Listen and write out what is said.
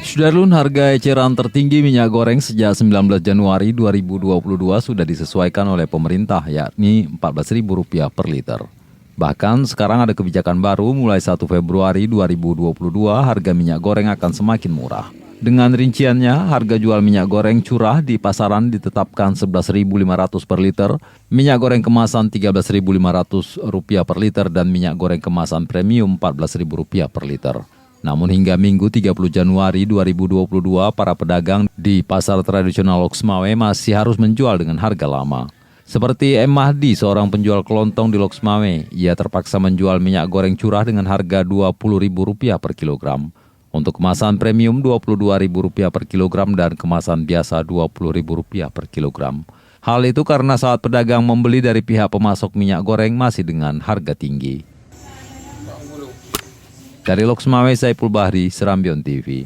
Sudarlun, harga eceran tertinggi minyak goreng sejak 19 Januari 2022 sudah disesuaikan oleh pemerintah, yakni Rp14.000 per liter. Bahkan sekarang ada kebijakan baru mulai 1 Februari 2022 harga minyak goreng akan semakin murah. Dengan rinciannya, harga jual minyak goreng curah di pasaran ditetapkan Rp11.500 per liter, minyak goreng kemasan Rp13.500 per liter, dan minyak goreng kemasan premium Rp14.000 per liter. Namun hingga Minggu 30 Januari 2022, para pedagang di pasar tradisional Loksmawe masih harus menjual dengan harga lama. Seperti M. Mahdi, seorang penjual kelontong di Loksmawe, ia terpaksa menjual minyak goreng curah dengan harga Rp20.000 per kilogram. Untuk kemasan premium Rp22.000 per kilogram dan kemasan biasa Rp20.000 per kilogram. Hal itu karena saat pedagang membeli dari pihak pemasok minyak goreng masih dengan harga tinggi. Dari Loksmawe, Saiful Bahri, Serambion TV.